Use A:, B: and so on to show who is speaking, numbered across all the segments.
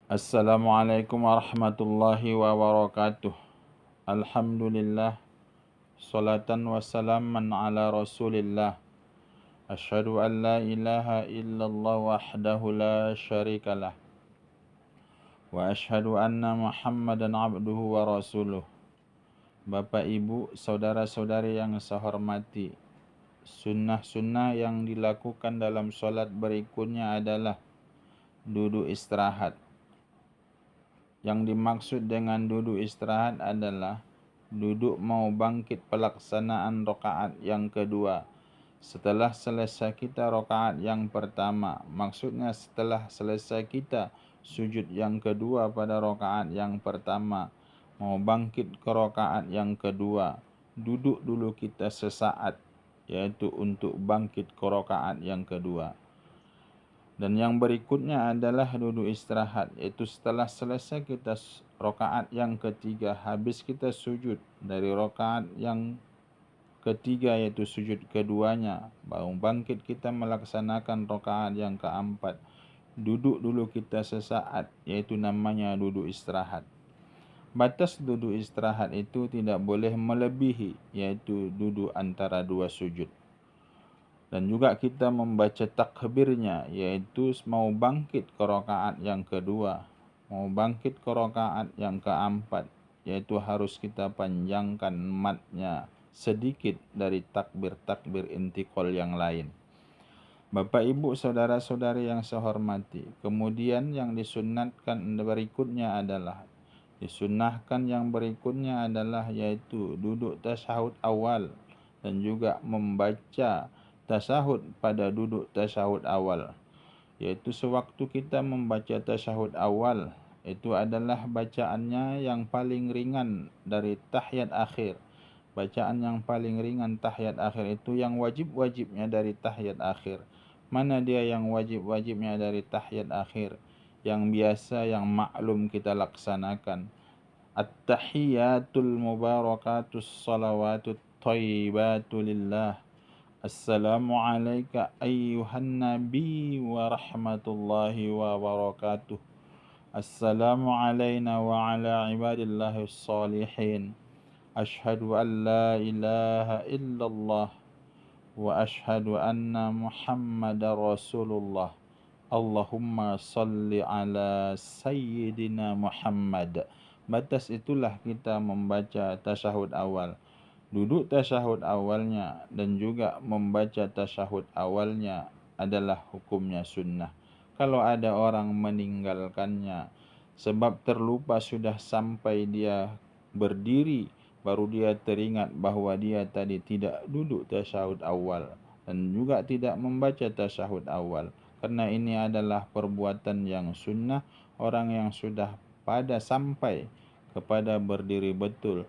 A: Assalamualaikum warahmatullahi wabarakatuh. Alhamdulillah. Salatan wassalaman ala rasulillah. Asyhadu an la ilaha illallah wahdahu la syarikalah. Wa asyhadu anna muhammadan abduhu wa rasuluh. Bapak ibu, saudara-saudari yang saya hormati, sunnah-sunnah yang dilakukan dalam solat berikutnya adalah duduk istirahat. Yang dimaksud dengan duduk istirahat adalah duduk mau bangkit pelaksanaan rakaat yang kedua. Setelah selesai kita rakaat yang pertama, maksudnya setelah selesai kita sujud yang kedua pada rakaat yang pertama, mau bangkit ke rakaat yang kedua, duduk dulu kita sesaat, yaitu untuk bangkit ke rakaat yang kedua. Dan yang berikutnya adalah duduk istirahat, iaitu setelah selesai kita rakaat yang ketiga, habis kita sujud dari rakaat yang ketiga iaitu sujud keduanya, baru bangkit kita melaksanakan rakaat yang keempat. Duduk dulu kita sesaat, iaitu namanya duduk istirahat. Batas duduk istirahat itu tidak boleh melebihi, iaitu duduk antara dua sujud. Dan juga kita membaca takbirnya, iaitu mau bangkit ke rakaat yang kedua, mau bangkit ke rakaat yang keempat, yaitu harus kita panjangkan matnya sedikit dari takbir-takbir intikal yang lain. Bapak ibu saudara-saudari yang saya hormati, kemudian yang disunnahkan adalah yaitu duduk tasyahud awal dan juga membaca tasyahud pada duduk tasyahud awal, yaitu sewaktu kita membaca tasyahud awal, itu adalah bacaannya yang paling ringan dari tahiyat akhir. Bacaan yang paling ringan tahiyat akhir itu yang wajib-wajibnya dari tahiyat akhir. Mana dia yang wajib-wajibnya dari tahiyat akhir? Yang biasa, yang maklum kita laksanakan. At-tahiyatul mubarakatus salawatut thayyibatu lillah. Assalamualaikum ayyuhan nabi wa rahmatullahi wa barakatuh. Assalamualaikum wa ala ibadillahi salihin. Ashhadu an la ilaha illallah wa ashhadu anna muhammadar rasulullah. Allahumma salli ala sayyidina Muhammad. Batas itulah kita membaca tasyahud awal. Duduk tasyahud awalnya dan juga membaca tasyahud awalnya adalah hukumnya sunnah. Kalau ada orang meninggalkannya sebab terlupa sudah sampai dia berdiri, baru dia teringat bahawa dia tadi tidak duduk tasyahud awal dan juga tidak membaca tasyahud awal. Karena ini adalah perbuatan yang sunnah, orang yang sudah pada sampai kepada berdiri betul,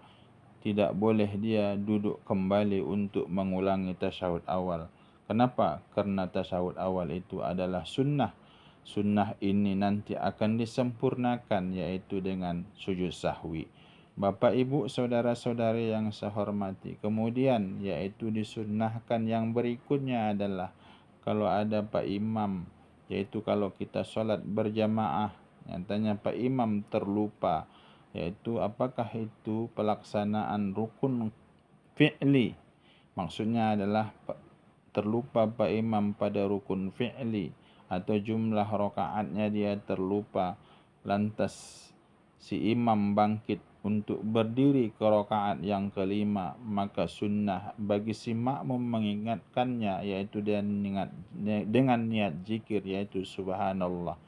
A: tidak boleh dia duduk kembali untuk mengulangi tasyahud awal. Kenapa? Karena tasyahud awal itu adalah sunnah. Sunnah ini nanti akan disempurnakan, yaitu dengan sujud sahwi. Bapak ibu saudara-saudari yang saya hormati, kemudian yaitu disunnahkan yang berikutnya adalah kalau ada Pak Imam, yaitu kalau kita solat berjamaah, nyatanya Pak Imam terlupa, yaitu apakah itu pelaksanaan rukun fi'li. Maksudnya adalah terlupa Pak Imam pada rukun fi'li atau jumlah rakaatnya dia terlupa. Lantas si imam bangkit untuk berdiri ke rakaat yang kelima, maka sunnah bagi si makmum mengingatkannya, yaitu dengan niat zikir, yaitu subhanallah.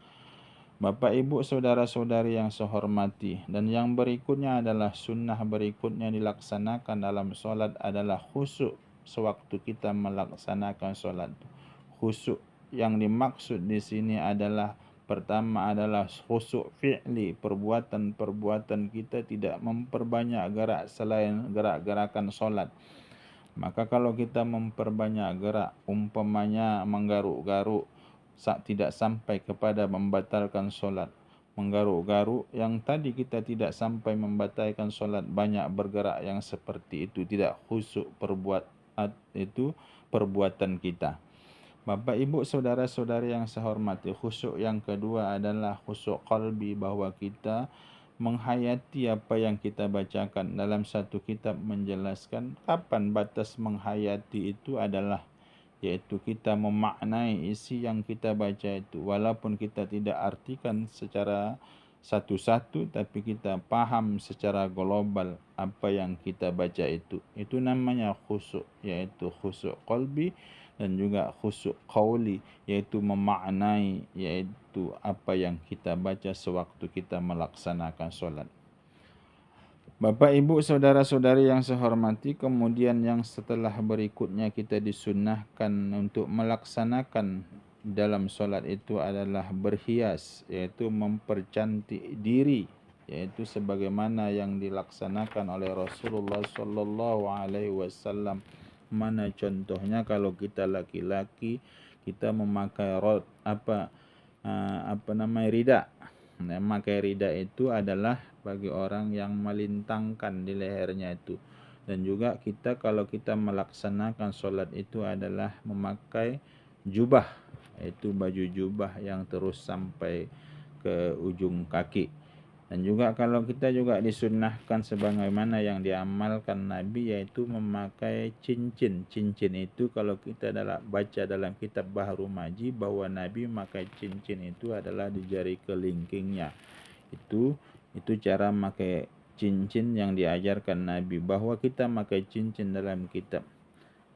A: Bapak ibu saudara-saudari yang saya hormati, dan yang berikutnya adalah sunnah berikutnya dilaksanakan dalam solat adalah khusyuk sewaktu kita melaksanakan solat. Khusyuk yang dimaksud di sini adalah pertama adalah khusyuk fi'li, perbuatan-perbuatan kita tidak memperbanyak gerak selain gerak-gerakan solat. Maka kalau kita memperbanyak gerak, umpamanya menggaruk-garuk, tidak sampai kepada membatalkan solat. Menggaruk-garuk yang tadi kita tidak sampai membatalkan solat, banyak bergerak yang seperti itu tidak khusyuk itu perbuatan kita. Bapak, Ibu, saudara-saudari yang saya hormati, khusyuk yang kedua adalah khusyuk qalbi, bahwa kita menghayati apa yang kita bacakan. Dalam satu kitab menjelaskan kapan batas menghayati itu adalah, yaitu kita memaknai isi yang kita baca itu. Walaupun kita tidak artikan secara satu-satu, tapi kita paham secara global apa yang kita baca itu. Itu namanya khusyuk, yaitu khusyuk qalbi, dan juga khusyuk qauli, yaitu memaknai, yaitu apa yang kita baca sewaktu kita melaksanakan solat. Bapak, Ibu, saudara-saudari yang saya hormati, kemudian yang setelah berikutnya kita disunnahkan untuk melaksanakan dalam solat itu adalah berhias, yaitu mempercantik diri, yaitu sebagaimana yang dilaksanakan oleh Rasulullah sallallahu alaihi wasallam. Mana contohnya, kalau kita laki-laki, kita memakai rida. Memakai rida itu adalah bagi orang yang melintangkan di lehernya itu. Dan juga kita, kalau kita melaksanakan solat itu adalah memakai jubah, yaitu baju jubah yang terus sampai ke ujung kaki. Dan juga kalau kita juga disunnahkan sebagaimana yang diamalkan Nabi, yaitu memakai cincin. Cincin itu kalau kita baca dalam kitab Bahrul Maji, bahwa Nabi memakai cincin itu adalah di jari kelingkingnya. Itu cara memakai cincin yang diajarkan Nabi. Bahwa kita memakai cincin dalam kitab,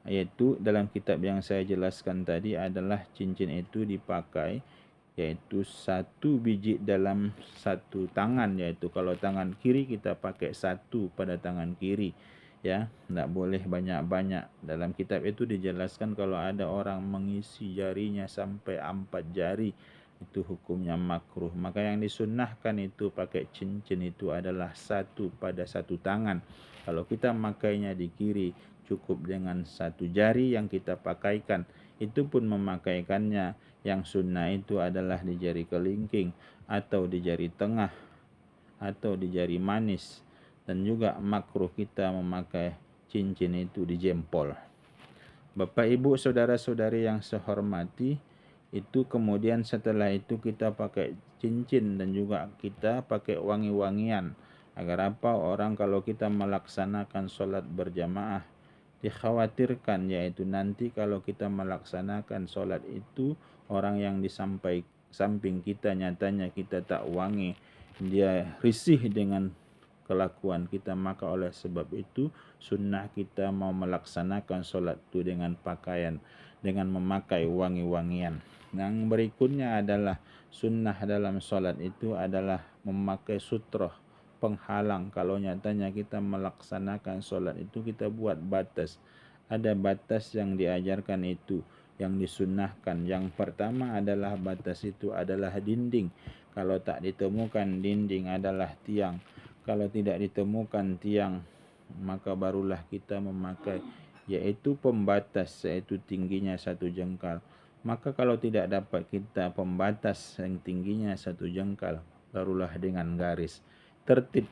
A: yaitu dalam kitab yang saya jelaskan tadi, adalah cincin itu dipakai, yaitu satu biji dalam satu tangan, yaitu kalau tangan kiri kita pakai satu pada tangan kiri, ya, tidak boleh banyak-banyak. Dalam kitab itu dijelaskan kalau ada orang mengisi jarinya sampai 4 jari, itu hukumnya makruh. Maka yang disunnahkan itu pakai cincin itu adalah satu pada satu tangan. Kalau kita makainya di kiri, cukup dengan satu jari yang kita pakaikan. Itu pun memakaikannya, yang sunnah itu adalah di jari kelingking, atau di jari tengah, atau di jari manis. Dan juga makruh kita memakai cincin itu di jempol. Bapak, Ibu, saudara-saudari yang saya hormati, itu kemudian setelah itu kita pakai cincin dan juga kita pakai wangi-wangian. Agar apa? Orang kalau kita melaksanakan solat berjamaah, dikhawatirkan, yaitu nanti kalau kita melaksanakan solat itu, orang yang di samping kita nyatanya kita tak wangi, dia risih dengan kelakuan kita. Maka oleh sebab itu sunnah kita mau melaksanakan solat itu dengan pakaian, dengan memakai wangi-wangian. Yang berikutnya adalah sunnah dalam solat itu adalah memakai sutroh, penghalang. Kalau nyatanya kita melaksanakan solat itu, kita buat batas. Ada batas yang diajarkan itu, yang disunnahkan. Yang pertama adalah batas itu adalah dinding. Kalau tak ditemukan dinding adalah tiang. Kalau tidak ditemukan tiang, maka barulah kita memakai, yaitu pembatas, yaitu tingginya 1 jengkal. Maka kalau tidak dapat kita pembatas yang tingginya 1 jengkal, barulah dengan garis tertib,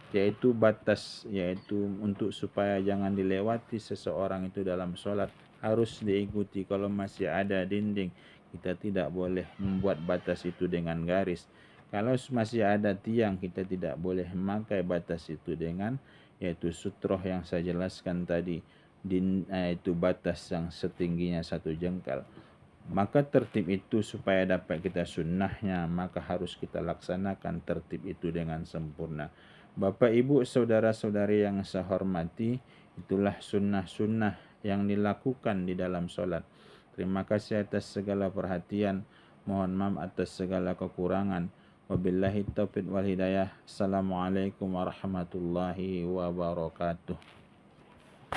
A: yaitu batas, yaitu untuk supaya jangan dilewati seseorang itu dalam solat, harus diikuti. Kalau masih ada dinding, kita tidak boleh membuat batas itu dengan garis. Kalau masih ada tiang, kita tidak boleh memakai batas itu dengan, yaitu sutroh yang saya jelaskan tadi, itu batas yang setingginya 1 jengkal. Maka tertib itu supaya dapat kita sunnahnya, maka harus kita laksanakan tertib itu dengan sempurna. Bapak, Ibu, saudara-saudari yang saya hormati, itulah sunnah-sunnah yang dilakukan di dalam solat. Terima kasih atas segala perhatian. Mohon maaf atas segala kekurangan. Wabillahi taufiq wal hidayah. Assalamualaikum warahmatullahi wabarakatuh.